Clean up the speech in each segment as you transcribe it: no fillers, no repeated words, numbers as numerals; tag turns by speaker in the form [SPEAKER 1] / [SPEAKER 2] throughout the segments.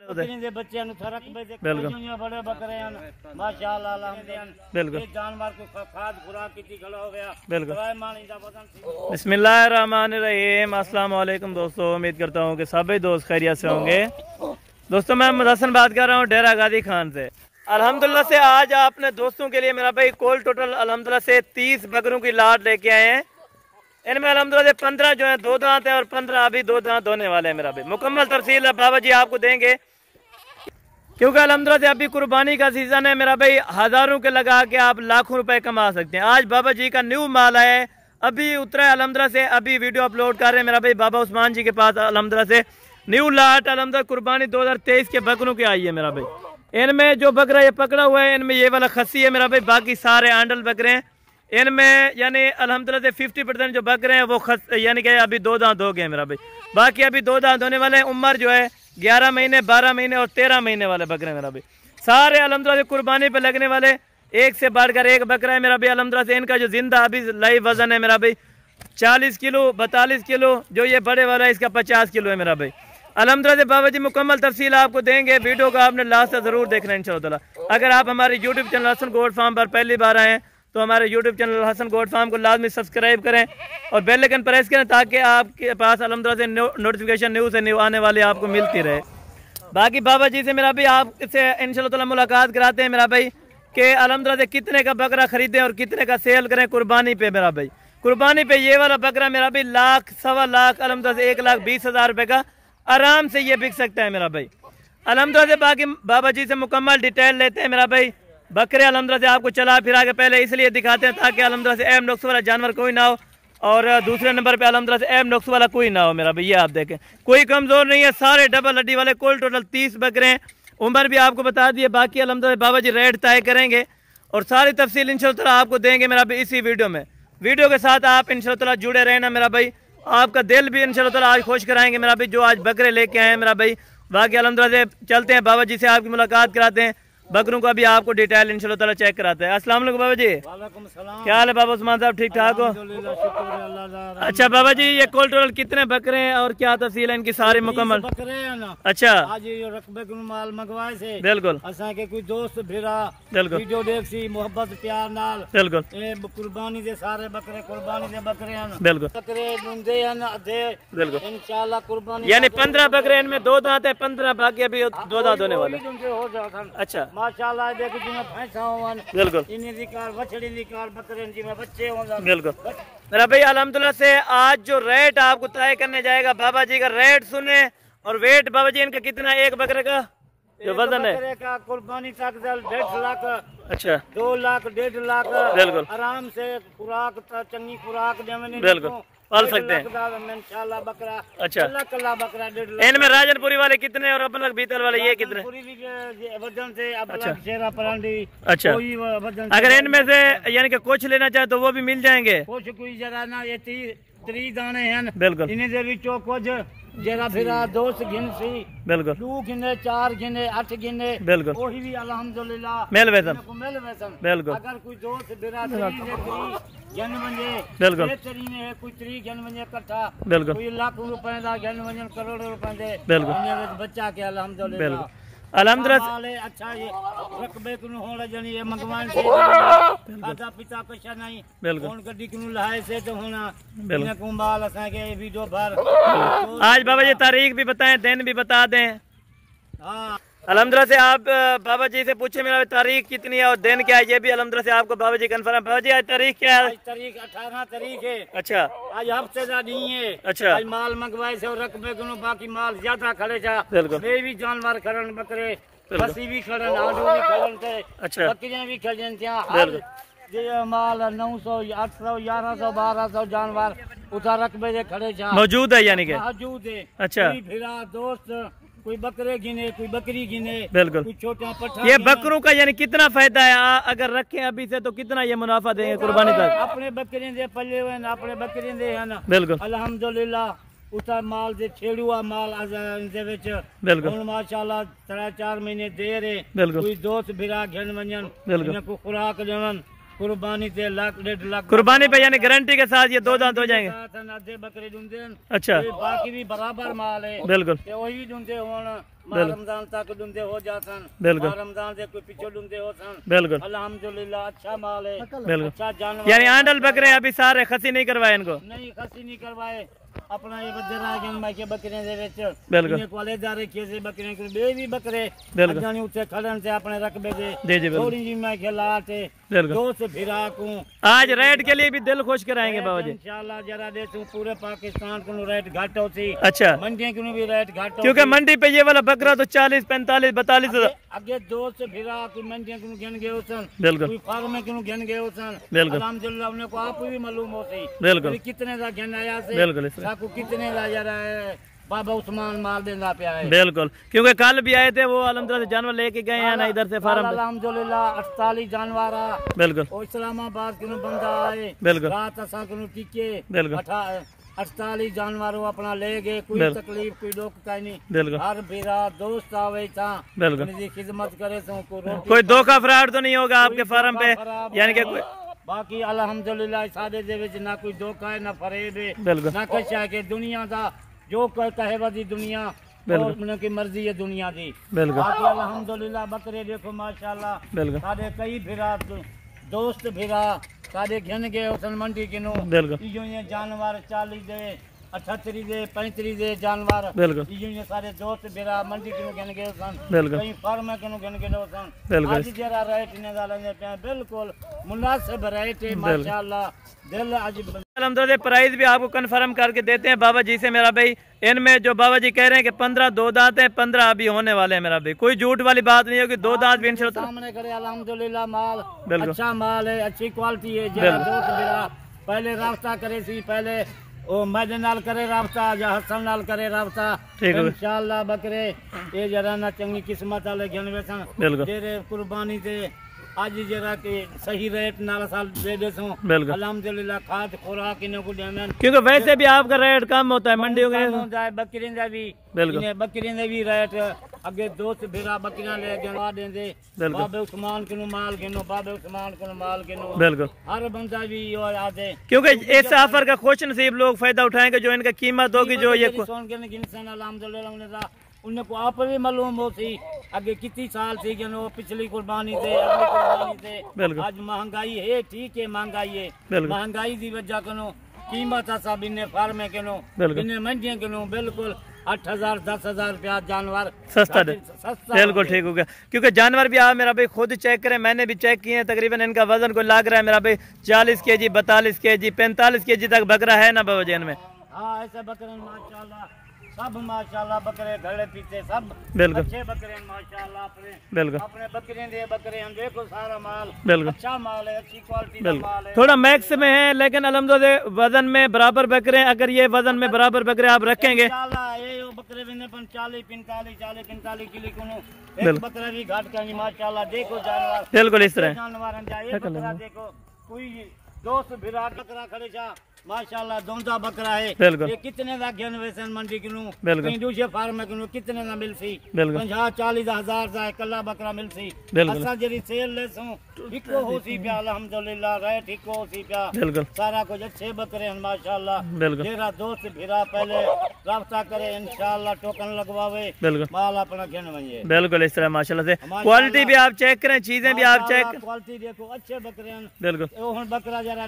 [SPEAKER 1] बच्चे बड़े बकरे माशाअल्लाह अल्हम्दुलिल्लाह जानवर को खाद खुराक की खड़ा हो गया।
[SPEAKER 2] बिस्मिल्लाहिर्रहमानिर्रहीम। अस्सलाम वालेकुम दोस्तों, उम्मीद करता हूँ कि सभी दोस्त खैरियत से होंगे। दोस्तों मैं मुदस्सन बात कर रहा हूँ डेरा गाजी खान से। अल्हम्दुलिल्लाह से आज अपने दोस्तों के लिए मेरा भाई कोल टोटल अल्हम्दुलिल्लाह से 30 बकरों की लाट लेके आए हैं। इनमें अल्हम्दुलिल्लाह से 15 जो है 2 दांत है और 15 अभी 2 दांत होने वाले हैं। मेरा भाई मुकम्मल तफसील बाबा जी आपको देंगे, क्योंकि अल्हम्दुलिल्लाह से अभी कुर्बानी का सीजन है। मेरा भाई हज़ारों के लगा के आप लाखों रुपए कमा सकते हैं। आज बाबा जी का न्यू माल आया है, अभी उतरा है अल्हम्दुलिल्लाह से, अभी वीडियो अपलोड कर रहे हैं। मेरा भाई बाबा उस्मान जी के पास अल्हम्दुलिल्लाह से न्यू लाट अल्हम्दुलिल्लाह कुर्बानी 2023 के बकरों की आई है। मेरा भाई इनमें जो बकरा ये पकड़ा हुआ है, इनमें ये वाला खस्सी है मेरा भाई, बाकी सारे आंडल बकरे हैं। इनमें यानी अल्हम्दुलिल्लाह से 50% जो बकरे हैं वो यानी कि अभी 2 दांत हो गए मेरा भाई, बाकी अभी 2 दांत होने वाले हैं। उम्र जो है 11 महीने, 12 महीने और 13 महीने वाले बकरे मेरा भाई, सारे अल्हम्दुलिल्लाह से कुर्बानी पे लगने वाले, एक से बढ़कर एक बकरा है मेरा भाई। अल्हम्दुलिल्लाह से इनका जो जिंदा अभी लाइव वजन है मेरा भाई 40 किलो, 42 किलो, जो ये बड़े वाला है इसका 50 किलो है मेरा भाई। अल्हम्दुलिल्लाह से बाबा जी मुकम्मल तफसील आपको देंगे, वीडियो को आपने लास्ट तक जरूर देखना है इंशाअल्लाह। अगर आप हमारे YouTube channel Hasan goat farm पर पहली बार आए हैं तो हमारे YouTube channel Hasan goat farm को लाजमी सब्सक्राइब करें और बेल आइकन प्रेस करें, ताकि आपके पास अल्हम्दुलिल्लाह से नोटिफिकेशन न्यू से न्यू आने वाले आपको मिलती रहे। बाकी बाबा जी से मेरा भाई आपसे इंशाअल्लाह मुलाकात कराते हैं मेरा भाई कि अल्हम्दुलिल्लाह से कितने का बकरा खरीदें और कितने का सेल करें कुर्बानी पे। मेरा भाई कुर्बानी पे ये वाला बकरा मेरा भाई लाख, 1.25 लाख, अल्हम्दुलिल्लाह से 1,20,000 रुपये का आराम से ये बिक सकता है मेरा भाई। अल्हम्दुलिल्लाह से बाकी बाबा जी से मुकम्मल डिटेल लेते हैं मेरा भाई। बकरे अल्हम्दुलिल्लाह से आपको चला फिरा के पहले इसलिए दिखाते हैं ताकि अल्हम्दुलिल्लाह से ऐब नुक्स वाला जानवर कोई ना हो, और दूसरे नंबर पे अल्हम्दुलिल्लाह से ऐब नुक्स वाला कोई ना हो मेरा भाई। ये आप देखें कोई कमजोर नहीं है, सारे डबल हड्डी वाले कुल टोटल 30 बकरे हैं। उम्र भी आपको बता दिए, बाकी अल्हम्दुलिल्लाह बाबा जी रेट तय करेंगे और सारी तफसील इंशाअल्लाह आपको देंगे मेरा भाई इसी वीडियो में। वीडियो के साथ आप इंशाअल्लाह जुड़े रहना मेरा भाई, आपका दिल भी इंशाअल्लाह आज खुश कराएंगे मेरा भाई जो आज बकरे लेके आए हैं मेरा भाई। बाकी अल्हम्दुलिल्लाह से चलते हैं बाबा जी से आपकी मुलाकात कराते हैं, बकरों का भी आपको डिटेल इंशाअल्लाह ताला चेक कराते हैं। अस्सलाम वालेकुम बाबा जी।
[SPEAKER 1] वालेकुम सलाम।
[SPEAKER 2] क्या हाल है बाबा उस्मान साहब, ठीक ठाक हो? अच्छा बाबा जी ये कोल टोटल कितने बकरे हैं और क्या तफसील है इनकी सारी मुकम्मल?
[SPEAKER 1] बकरे हैं ना।
[SPEAKER 2] अच्छा
[SPEAKER 1] आज ये रकबे को माल मंगवाए से
[SPEAKER 2] बिल्कुल
[SPEAKER 1] असा के कोई दोस्त फिरा
[SPEAKER 2] बिल्कुल
[SPEAKER 1] वीडियो देख सी मोहब्बत प्यार नाल
[SPEAKER 2] बिल्कुल
[SPEAKER 1] ए कुर्बानी दे सारे बकरे कुर्बानी दे बकरे हैं
[SPEAKER 2] बिल्कुल
[SPEAKER 1] बकरे ढूंढे हैं अधे
[SPEAKER 2] बिल्कुल
[SPEAKER 1] इंशाअल्लाह कुर्बानी
[SPEAKER 2] यानी 15 बकरे इनमें 2 दांत है, 15 बाकी अभी 2 दांत होने वाले।
[SPEAKER 1] हो जाता
[SPEAKER 2] अच्छा
[SPEAKER 1] माशाअल्लाह देखो जिमें भैंसा होवन
[SPEAKER 2] बिल्कुल
[SPEAKER 1] इन्हीं दिकार बछड़ी दिकार बकरे जिमें बच्चे होवन
[SPEAKER 2] बिल्कुल। मेरा भाई अल्हम्दुलिल्लाह से आज जो रेट आपको तय करने जाएगा बाबा जी का रेट सुने और वेट बाबा जी इनका कितना एक बकरे का जो वजन है
[SPEAKER 1] बकरे का कुर्बानी तक 1.5 लाख।
[SPEAKER 2] अच्छा
[SPEAKER 1] 2 लाख 1.5 लाख
[SPEAKER 2] बिल्कुल
[SPEAKER 1] आराम से खुराक चंगी खुराक देवनी
[SPEAKER 2] बिल्कुल पाल सकते हैं
[SPEAKER 1] इंशाल्लाह बकरा।
[SPEAKER 2] अच्छा
[SPEAKER 1] कल्ला बकरा 1.5 लाख।
[SPEAKER 2] इनमें राजनपुरी वाले कितने और अपन बीतल वाले ये कितने?
[SPEAKER 1] वजन से
[SPEAKER 2] अच्छा
[SPEAKER 1] शेरा परांडी
[SPEAKER 2] अच्छा
[SPEAKER 1] वजन
[SPEAKER 2] अगर इनमें से यानी कि कुछ लेना चाहे तो वो भी मिल जाएंगे?
[SPEAKER 1] कुछ कोई जगह ना ये 30 दाने हैं
[SPEAKER 2] बिल्कुल
[SPEAKER 1] इन्हें दे विचों कुछ जगह फिरा दोस्त गिन सी
[SPEAKER 2] बिल्कुल
[SPEAKER 1] 2 गिने 4 गिने 8 गिने
[SPEAKER 2] बिल्कुल
[SPEAKER 1] वही भी अल्हम्दुलिल्लाह
[SPEAKER 2] मेल वेतन
[SPEAKER 1] मिल वेतन
[SPEAKER 2] बिल्कुल।
[SPEAKER 1] अगर कोई दोस्त फिरा 3 जन वंजे
[SPEAKER 2] बिल्कुल
[SPEAKER 1] ने कोई 3 जन वंजे इकट्ठा
[SPEAKER 2] बिल्कुल
[SPEAKER 1] कोई लाख रुपए दा जन वंजन करोड़ रुपए दे
[SPEAKER 2] बिल्कुल
[SPEAKER 1] बच्चा के अल्हम्दुलिल्लाह
[SPEAKER 2] अल्हम्दुलिल्लाह
[SPEAKER 1] अच्छा ये रकबे को होना जनी ये मंगवान से खादा पिता कशा नहीं
[SPEAKER 2] बिल्कुल
[SPEAKER 1] कौन गड्डी को लाए से तो होना बिल्कुल कुंबाल असा के वीडियो भर
[SPEAKER 2] आज बाबा जी तारीख भी बताएं, दिन भी बता दें।
[SPEAKER 1] हां
[SPEAKER 2] अल्हम्दुलिल्लाह से आप बाबा जी से पूछे मेरा तारीख कितनी है और दिन क्या है, ये भी अल्हम्दुलिल्लाह से आपको बाबा जी कंफर्म। बाबा जी आज तारीख क्या है?
[SPEAKER 1] आज तारीख 18 तारीख है।
[SPEAKER 2] अच्छा
[SPEAKER 1] आज हफ्ते का नहीं है।
[SPEAKER 2] अच्छा
[SPEAKER 1] आज माल मंगवाए से और रकबे को बाकी माल ज्यादा खड़े जा
[SPEAKER 2] बिल्कुल
[SPEAKER 1] वे भी जानवर खड़न बकरे खसी भी खड़न आलू भी खड़न थे।
[SPEAKER 2] अच्छा
[SPEAKER 1] बकरियां भी खड़न बिल्कुल ये माल 900 800 1100 1200 जानवर उधर रकबे से खड़े जा
[SPEAKER 2] मौजूद है यानी कि
[SPEAKER 1] मौजूद है।
[SPEAKER 2] अच्छा
[SPEAKER 1] फिरा दोस्त कोई बकरे गिने कोई बकरी गिने
[SPEAKER 2] बिल्कुल
[SPEAKER 1] कोई छोटा पट्टा।
[SPEAKER 2] ये बकरों का यानी कितना फायदा है अगर रखें अभी से तो कितना ये मुनाफा देंगे कुर्बानी तक?
[SPEAKER 1] अपने बकरे दे पल्ले हुए अपने बकरे दे है ना
[SPEAKER 2] बिल्कुल
[SPEAKER 1] अल्हम्दुलिल्लाह उता माल दे छेड़ुआ माल दे विच
[SPEAKER 2] बिल्कुल
[SPEAKER 1] माशाअल्लाह 3-4 महीने देर है।
[SPEAKER 2] बिल्कुल
[SPEAKER 1] कोई दोस्त फिरा घन वंजन
[SPEAKER 2] बिल्कुल
[SPEAKER 1] को खुराक देवन कुर्बानी ते लाख 1.5 लाख
[SPEAKER 2] कुर्बानी पे यानी गारंटी के साथ ये 2 दांत हो जाएंगे।
[SPEAKER 1] आधे बकरे ढूंढे
[SPEAKER 2] अच्छा
[SPEAKER 1] बाकी भी बराबर माल है
[SPEAKER 2] बिल्कुल
[SPEAKER 1] वही ढूंढे होन रमजान तक डूंदे हो जासन,
[SPEAKER 2] बिल्कुल
[SPEAKER 1] रमजान से कोई पीछे डूंदे हो सन।
[SPEAKER 2] बिल्कुल
[SPEAKER 1] अल्हम्दुलिल्लाह अच्छा माल है,
[SPEAKER 2] बिल्कुल।
[SPEAKER 1] अच्छा जानवर।
[SPEAKER 2] यानी आंडल बकरे अभी सारे खसी नहीं करवाए इनको?
[SPEAKER 1] नहीं खसी नहीं करवाए, अपना ये बजरा गन के बकरे दे विच
[SPEAKER 2] बिल्कुल
[SPEAKER 1] इन्हें कोले जा रखे से बकरे को बे भी बकरे
[SPEAKER 2] बिल्कुल
[SPEAKER 1] जानी उते खड़न से अपने रकबे दे
[SPEAKER 2] जी जी बिल्कुल
[SPEAKER 1] थोड़ी जी मैं खिलात
[SPEAKER 2] बिल्कुल।
[SPEAKER 1] दोस्त फिरा को
[SPEAKER 2] आज रेट के लिए भी दिल खुश कराएंगे बाबा जी
[SPEAKER 1] इंशाल्लाह। जरा दे तू पूरे पाकिस्तान को रेट घाट होती।
[SPEAKER 2] अच्छा
[SPEAKER 1] मंडियों को भी रेट घाट
[SPEAKER 2] क्योंकि मंडी पे ये वाला बकरा तो 40 45 42
[SPEAKER 1] अगे दोस्त फिरा कोई मंडियों को गिन गए होसन,
[SPEAKER 2] बिल्कुल
[SPEAKER 1] कोई फार्म में को गिन गए होसन।
[SPEAKER 2] बिल्कुल
[SPEAKER 1] अल्हम्दुलिल्लाह उन्हें को आप भी मालूम होती
[SPEAKER 2] बिल्कुल
[SPEAKER 1] कितने का गिन आया से
[SPEAKER 2] बिल्कुल
[SPEAKER 1] साकू कितने का जरा बाबा उस्मान माल देना पे आए।
[SPEAKER 2] बिल्कुल क्योंकि कल भी आए थे वो अलहमदुलिल्लाह से जानवर लेके गए हैं ना इधर से फार्म
[SPEAKER 1] अल्हम्दुलिल्लाह 48 जानवर
[SPEAKER 2] बिल्कुल
[SPEAKER 1] और इस्लामाबाद के बंदा आए
[SPEAKER 2] बिल्कुल
[SPEAKER 1] रात असा को टिके
[SPEAKER 2] बिल्कुल
[SPEAKER 1] 48 जानवर अपना ले गए, कोई तकलीफ कोई रोक का नहीं।
[SPEAKER 2] बिल्कुल
[SPEAKER 1] हर बेरा दोस्त आवे था
[SPEAKER 2] बिल्कुल
[SPEAKER 1] उनकी खिदमत करे तो
[SPEAKER 2] कोई धोखा फ्रॉड तो नहीं होगा आपके फार्म पे यानी कि कोई
[SPEAKER 1] बाकी अल्हम्दुलिल्लाह सादे दे विच ना कोई धोखा है ना फरेब है
[SPEAKER 2] बिल्कुल
[SPEAKER 1] ना कुछ है कि दुनिया दा जो कहे वदी दुनिया और उनकी मर्जी है दुनिया दी।
[SPEAKER 2] बिल्कुल
[SPEAKER 1] बाकी अल्हम्दुलिल्लाह बकरे देखो माशाल्लाह
[SPEAKER 2] बिल्कुल
[SPEAKER 1] सादे कई फिरा दोस्त फिरा सादे घन गए उसन मंडी किनो
[SPEAKER 2] बिल्कुल
[SPEAKER 1] इयो ये जानवर 40 दे 38 दे 35 दे जानवर
[SPEAKER 2] बिल्कुल
[SPEAKER 1] इयो ये सारे दोस्त फिरा मंडी किनो घन गए उसन
[SPEAKER 2] बिल्कुल
[SPEAKER 1] कई फार्म किनो घन गए उसन
[SPEAKER 2] बिल्कुल
[SPEAKER 1] आज जरा रेट ने डालने पे बिल्कुल मुनासिब रेट है माशाल्लाह दिल आज
[SPEAKER 2] अल्हम्दुलिल्लाह प्राइस भी आपको कंफर्म करके देते हैं बाबा जी से मेरा भाई। इनमें जो बाबा जी कह रहे हैं कि 15 दो दांत हैं 15 अभी होने वाले हैं मेरा भाई, कोई झूठ वाली बात नहीं होगी, दो दांत भी इंशाल्लाह
[SPEAKER 1] सामने करे अल्हम्दुलिल्लाह माल अच्छा माल है, अच्छी क्वालिटी है। जरा दोस्त मेरा पहले रास्ता करे सी पहले ओ मजे नाल करे रास्ता या हसन नाल करे रास्ता इंशाल्लाह बकरे ये जरा ना चंगी किस्मत वाले घन वेसन तेरे कुर्बानी ते आज जरा के सही रेट नाल साल दे देसो अल्हम्दुलिल्लाह खाद खुराक इन्हें को देना
[SPEAKER 2] क्योंकि वैसे भी आपका रेट कम होता है मंडियों के
[SPEAKER 1] होता है बकरी का भी बकरी ने भी रेट अगे दोस्त फिरा बकरियां ले गवा देंदे बाबे उस्मान को माल गिनो बाबे उस्मान को माल गिनो
[SPEAKER 2] बिल्कुल हर
[SPEAKER 1] बंदा भी आते
[SPEAKER 2] क्योंकि इस ऑफर का खुश नसीब लोग फायदा उठाएंगे जो इनका कीमत होगी जो ये
[SPEAKER 1] अल्हम्दुलिल्लाह उन्हें को आप भी मालूम होती आगे कितनी साल थी कि पिछली कुर्बानी थे अगली कुर्बानी थे। आज महंगाई है ठीक है महंगाई है महंगाई की वजह कनो कीमत सब इन्हें फार्मे कनो इन्हें मंडियां कनो बिल्कुल 8,000 10,000 रुपया जानवर
[SPEAKER 2] सस्ता बिल्कुल ठीक हो गया। क्योंकि जानवर भी आप मेरा भाई खुद चेक करें, मैंने भी चेक किए हैं, तकरीबन इनका वजन को लाग रहा है मेरा भाई 40 kg 42 kg 45 kg तक बकरा है ना बाबा जी इनमें।
[SPEAKER 1] हाँ ऐसे बकरे माशाल्लाह सब माशाल्लाह बकरे घड़े पीछे सब
[SPEAKER 2] बिल्कुल
[SPEAKER 1] अच्छे बकरे माशाल्लाह अपने बकरे दे बकरे हम देखो सारा माल
[SPEAKER 2] बिल्कुल अच्छा
[SPEAKER 1] माल है अच्छी क्वालिटी का माल है।
[SPEAKER 2] थोड़ा मैक्स में है लेकिन अल्हम्दुलिल्लाह वजन में बराबर बकरे अगर ये वजन में बराबर बकरे आप रखेंगे
[SPEAKER 1] ये बकरे बिने 40 45 किलो को एक बकरा भी घाट का माशाल्लाह देखो जानवर
[SPEAKER 2] बिल्कुल इस तरह
[SPEAKER 1] जानवर देखो कोई दोस्त विराट बकरा खड़े जा माशाल्लाह दोंदा बकरा है ये कितने का घेन वैसन मंडी किनू कहीं दूसरे फार्म में किनू कितने का मिलसी 50-40 हजार का कल्ला बकरा मिलसी असा जरी सेल ले सो इको होसी पे अल्हम्दुलिल्लाह रेट इको होसी पे सारा कुछ अच्छे बकरे हैं माशाल्लाह। जेरा दोस्त भिरा पहले राब्ता करे इंशाल्लाह टोकन लगवावे माल अपना घेन वजे
[SPEAKER 2] बिल्कुल इस तरह माशाल्लाह से क्वालिटी भी आप चेक करें चीजें भी आप चेक
[SPEAKER 1] क्वालिटी देखो अच्छे बकरे हैं
[SPEAKER 2] बिल्कुल
[SPEAKER 1] हुन बकरा जरा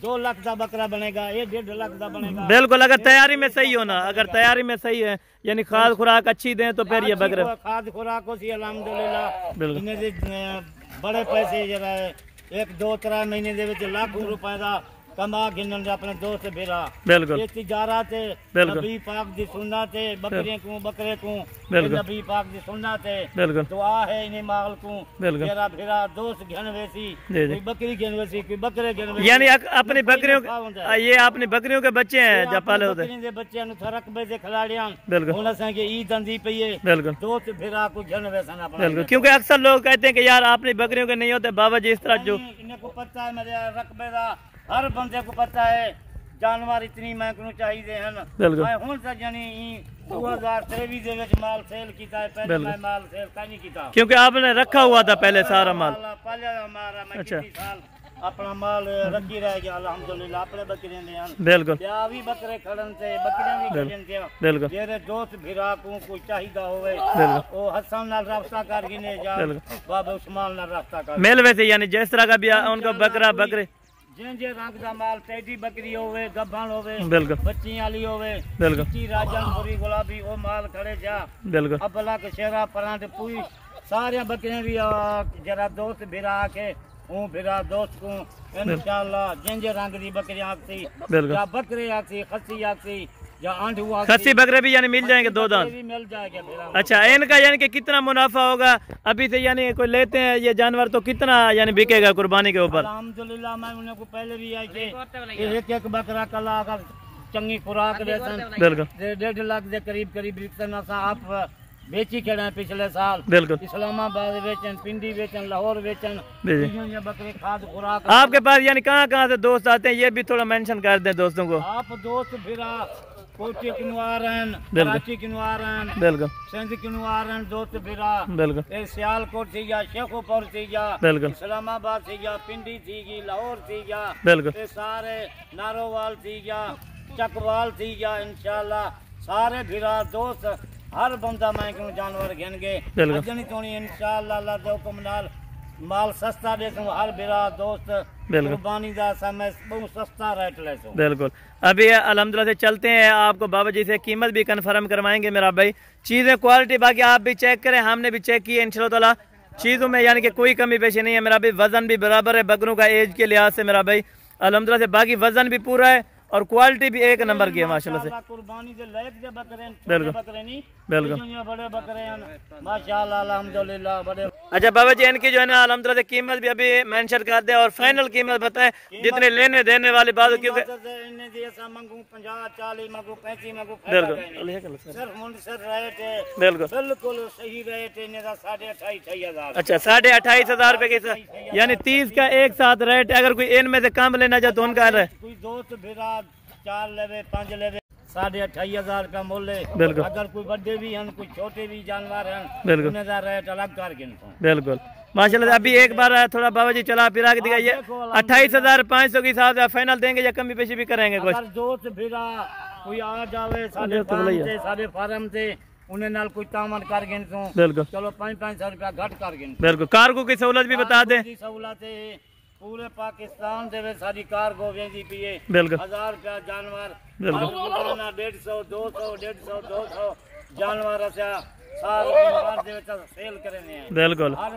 [SPEAKER 1] 2 लाख का बकरा बनेगा ये 1.5 लाख का बनेगा
[SPEAKER 2] बिल्कुल अगर तैयारी में सही हो ना अगर तैयारी में सही है यानी खाद खुराक अच्छी दें तो फिर ये बकरा
[SPEAKER 1] खाद खुराक होसी अल्हम्दुलिल्लाह बड़े पैसे जरा 1-2-3 महीने दे विच लाखों रुपए का कमा गिनन अपने दोस्त भेरा
[SPEAKER 2] बिल्कुल
[SPEAKER 1] ये तिजारत है नबी पाक दी सुन्नत है बकरे को नबी पाक दी सुन्नत है
[SPEAKER 2] बिल्कुल
[SPEAKER 1] दुआ है इन्हें माल को मेरा भेरा दोस्त घन वैसी कोई बकरी घन वैसी कोई बकरे घन वैसी
[SPEAKER 2] यानी अपनी बकरियों ये अपनी बकरियों के बच्चे हैं जब पाले होते
[SPEAKER 1] हैं बच्चे नु रकबे से खिलाड़ियां
[SPEAKER 2] बिल्कुल
[SPEAKER 1] हुन असा के ईद आंदी पई है
[SPEAKER 2] बिल्कुल
[SPEAKER 1] दोस्त भेरा को घन वैसा अपना
[SPEAKER 2] बिल्कुल क्योंकि अक्सर लोग कहते हैं कि यार अपनी बकरियों के नहीं होते बाबा जी इस तरह जो
[SPEAKER 1] इन्हें को पता है मेरे रकबे का हर बंदे को पता है जानवर इतनी महंग चाहिए हैं मैं हुन से जानी 2023 दे विच माल सेल कीता है पहले मैं माल सेल का नहीं कीता
[SPEAKER 2] क्योंकि आपने रखा हुआ था पहले सारा माल
[SPEAKER 1] पहले हमारा मैं किसी साल अपना माल रखी रह गया अल्हम्दुलिल्लाह अपने बकरे ने हैं
[SPEAKER 2] बिल्कुल
[SPEAKER 1] या भी बकरे खड़न से बकरियां भी खड़न से
[SPEAKER 2] बिल्कुल
[SPEAKER 1] जेरे दोस्त भिरा को कोई चाहिदा होवे
[SPEAKER 2] बिल्कुल
[SPEAKER 1] ओ हसन नाल रास्ता कर गिने जा बाबा उस्मान नाल रास्ता कर
[SPEAKER 2] मेल वैसे यानी जिस तरह का भी उनका बकरा बकरे
[SPEAKER 1] जे रंग दा माल टेडी बकरी होवे गब्बान होवे
[SPEAKER 2] बिल्कुल
[SPEAKER 1] बच्ची वाली होवे
[SPEAKER 2] बिल्कुल
[SPEAKER 1] चिट्टी राजनपुरी गुलाबी ओ माल खड़े जा
[SPEAKER 2] बिल्कुल
[SPEAKER 1] अबला के शेरा परांठ पूरी सारे बकरियां भी जरा दोस्त भिरा के हूं भिरा दोस्त को इंशाल्लाह जिंजे रंग दी बकरियां आती या बकरे आती खस्सी आती या आंधू आती
[SPEAKER 2] खस्सी बकरे भी यानी मिल जाएंगे दो दांत
[SPEAKER 1] भी मिल जाएगा भिरा
[SPEAKER 2] अच्छा इनका यानी कि कितना मुनाफा होगा अभी से यानी कोई लेते हैं ये जानवर तो कितना यानी बिकेगा कुर्बानी के ऊपर
[SPEAKER 1] अल्हम्दुलिल्लाह मैं उन्हें को पहले भी आई के एक एक बकरा कला का चंगी खुराक देसन
[SPEAKER 2] बिल्कुल
[SPEAKER 1] 1.5 लाख के करीब बिकते ना आप बेची खड़े हैं पिछले साल
[SPEAKER 2] बिल्कुल
[SPEAKER 1] इस्लामाबाद वेचन पिंडी वेचन लाहौर वेचन बकरे खाद खुराक
[SPEAKER 2] आपके पास यानी कहाँ से दोस्त आते हैं ये भी थोड़ा मेंशन कर दें दोस्तों को
[SPEAKER 1] आप दोस्त फिरा कोची किनवारन कराची किनवारन
[SPEAKER 2] बिल्कुल
[SPEAKER 1] सिंध किनवारन दोस्त फिरा
[SPEAKER 2] बिल्कुल
[SPEAKER 1] सियालकोट थी या शेखोपुर थी या
[SPEAKER 2] बिल्कुल
[SPEAKER 1] इस्लामाबाद थी या पिंडी थी या लाहौर थी या
[SPEAKER 2] बिल्कुल
[SPEAKER 1] सारे नारोवाल थी या चकवाल थी या इंशाल्लाह सारे फिरा दोस्त हर बंदा मैं क्यों जानवर घेन गए अजनी तोनी इंशाल्लाह अल्लाह दे हुक्म नाल माल सस्ता देसू हर बिरा दोस्त कुर्बानी दा समय बहुत सस्ता रेट लेसू
[SPEAKER 2] बिल्कुल अभी अल्हम्दुलिल्लाह से चलते हैं आपको बाबा जी से कीमत भी कंफर्म करवाएंगे मेरा भाई चीज़ें क्वालिटी बाकी आप भी चेक करें हमने भी चेक किए इंशाल्लाह ताला चीज़ों में यानी कि कोई कमी पेशी नहीं है मेरा भाई वजन भी बराबर है बकरों का एज के लिहाज से मेरा भाई अल्हम्दुलिल्लाह से बाकी वजन भी पूरा है और क्वालिटी भी एक नंबर की है माशाल्लाह से
[SPEAKER 1] कुर्बानी दे लायक दे बकरे
[SPEAKER 2] बिल्कुल
[SPEAKER 1] बकरे नहीं
[SPEAKER 2] बिल्कुल
[SPEAKER 1] बड़े बकरे हैं माशाल्लाह अल्हम्दुलिल्लाह बड़े
[SPEAKER 2] अच्छा बाबा जी इनकी जो है ना अल्हम्दुलिल्लाह से कीमत भी अभी मेंशन कर दे और फाइनल कीमत बताएं जितने लेने देने वाली बात क्योंकि
[SPEAKER 1] इन्ने दी ऐसा मंगू 50 40 मंगू 35 मंगू
[SPEAKER 2] बिल्कुल
[SPEAKER 1] सिर्फ मुनसर रेट है
[SPEAKER 2] बिल्कुल
[SPEAKER 1] बिल्कुल सही रेट है इन्ने दा 28,500
[SPEAKER 2] अच्छा 28,500 रुपए की यानी 30 का एक साथ रेट अगर कोई इनमें से कम लेना चाहे तो उनका
[SPEAKER 1] कोई दोस्त भिरा 4 लेवे 5 लेवे 28,500 रुपया मूल्य
[SPEAKER 2] बिल्कुल
[SPEAKER 1] अगर कोई बड़े भी हैं कोई छोटे भी जानवर हैं
[SPEAKER 2] बिल्कुल
[SPEAKER 1] उन्हें दा रेट अलग कर गिनता
[SPEAKER 2] बिल्कुल माशाल्लाह अभी एक बार थोड़ा बाबा जी चला फिरा के दिखाइए 28,500 के हिसाब से फाइनल देंगे या कमी पेशी भी करेंगे कुछ
[SPEAKER 1] अगर दोस्त भिरा कोई आ जावे साडे फार्म से उन्हें नाल कोई तामन कर गिनता
[SPEAKER 2] बिल्कुल
[SPEAKER 1] चलो 500 रुपया घट कर गिनता
[SPEAKER 2] बिल्कुल कार्गो की सहूलत भी बता दें
[SPEAKER 1] सहूलत पूरे पाकिस्तान दे सारी कार्गो वेंदी पिए
[SPEAKER 2] बिल्कुल
[SPEAKER 1] 1000 रुपया जानवर
[SPEAKER 2] बिल्कुल
[SPEAKER 1] 150 200 150 200 जानवर ऐसा सारे बाहर दे सेल करने हैं
[SPEAKER 2] बिल्कुल
[SPEAKER 1] हर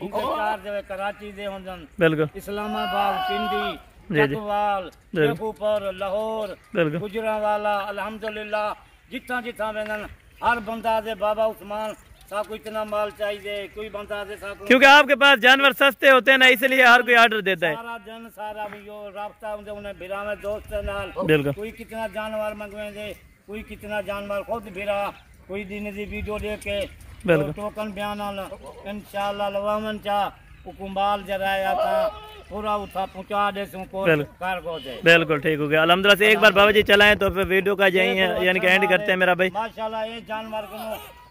[SPEAKER 1] चार दे कराची दे होंदन
[SPEAKER 2] बिल्कुल
[SPEAKER 1] इस्लामाबाद पिंडी चकवाल शेखोपुर लाहौर गुजरांवाला अल्हम्दुलिल्लाह जिथा जिथा वेंदन हर बंदा दे बाबा उस्मान साको इतना माल चाहिए कोई बंदा दे साको
[SPEAKER 2] क्योंकि आपके पास जानवर सस्ते होते हैं ना इसलिए हर कोई ऑर्डर देता है
[SPEAKER 1] सारा दिन सारा यो राब्ता उन्हें भिरा में दोस्त नाल कोई कितना जानवर मंगवेंगे कोई कितना जानवर खुद भिरा कोई दिन दी वीडियो देख के टोकन बयान इंशाल्लाह लवामन चा हुकुमाल जराया था पूरा उठा पहुंचा दे को कार्गो दे बिल्कुल ठीक हो गया अल्हम्दुलिल्लाह से एक बार बाबा जी चलाएं तो फिर वीडियो का यही यानी कि एंड करते हैं मेरा भाई माशाल्लाह ये जानवर को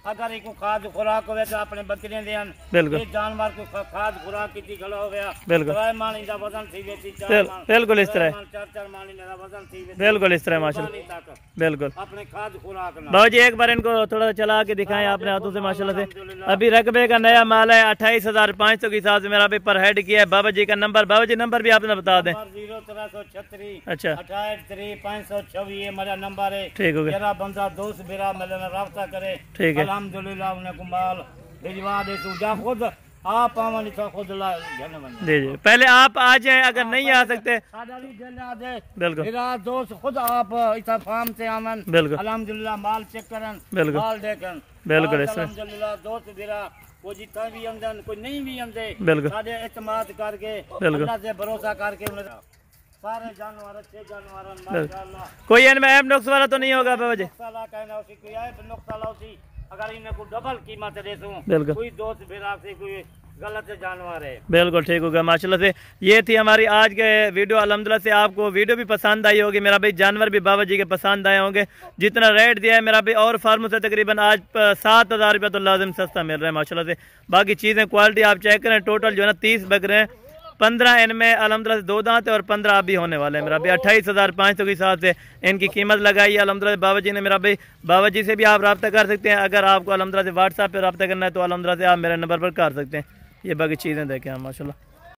[SPEAKER 1] अगर एक खाद खुराक होवे तो अपने बकरियां देन ये जानवर को खाद खुराक की खड़ा हो गया बिल्कुल मानी दा वजन थी वेती बिल्कुल इस तरह 4 मानी दा वजन थी बिल्कुल इस तरह माशाल्लाह बिल्कुल अपने खाद खुराक ना बाबा जी एक बार इनको थोड़ा चला के दिखाएं अपने हाथों से माशाल्लाह से अभी रकबे का नया माल है 28,500 के हिसाब से मेरा भी पर हेड किया है बाबा जी का नंबर बाबा जी नंबर भी आपने बता दें 0336 अच्छा 283526 ये मेरा नंबर है ठीक हो गया मेरा बंदा दोस्त मेरा मिलना राब्ता करे ठीक है अल्हम्दुलिल्लाह उन्हें कुमाल भिजवा दे तू जा खुद आप आवन तो खुद ला जी जी पहले आप आ जाए अगर नहीं आ सकते बिल्कुल मेरा दोस्त खुद आप इस फार्म से आवन बिल्कुल अल्हम्दुलिल्लाह माल चेक करन बिल्कुल माल देखन बिल्कुल अल्हम्दुलिल्लाह दोस्त मेरा वो जितना भी अंदर कोई नहीं भी अंदर बिल्कुल सारे इत्मीनान करके अल्लाह से भरोसा करके उन्हें सारे जानवर अच्छे जानवर माशाल्लाह कोई इनमें ऐब नुक्स वाला तो नहीं होगा बाबा जी साला कहना उसी कोई ऐब नुक्स वाला उसी अगर इन्हें को डबल कीमत दे दूं कोई दोस्त फिर से कोई गलत जानवर है बिल्कुल ठीक होगा माशाल्लाह से ये थी हमारी आज के वीडियो अल्हम्दुलिल्लाह से आपको वीडियो भी पसंद आई होगी मेरा भाई जानवर भी बाबा जी के पसंद आए होंगे जितना रेट दिया है मेरा भाई और फार्मों से तकरीबन आज 7,000 रुपया तो लाजिम सस्ता मिल रहा है माशाल्लाह से बाकी चीज़ें क्वालिटी आप चेक करें टोटल जो है ना 30 बकरे हैं
[SPEAKER 2] 15 इनमें अलहमदुलिल्लाह से 2 दांत है और 15 अभी होने वाले हैं मेरा भाई। 28,500 के हिसाब से इनकी कीमत लगाई है अलहमदुलिल्लाह बाबा जी ने मेरा भाई। बाबा जी से भी आप रब्ता कर सकते हैं। अगर आपको अलहमदुलिल्लाह से व्हाट्सएप पर रब्ता करना है तो अलहमदुलिल्लाह से आप मेरे नंबर पर कर सकते हैं। ये बाकी चीज़ें देखें हम माशाल्लाह।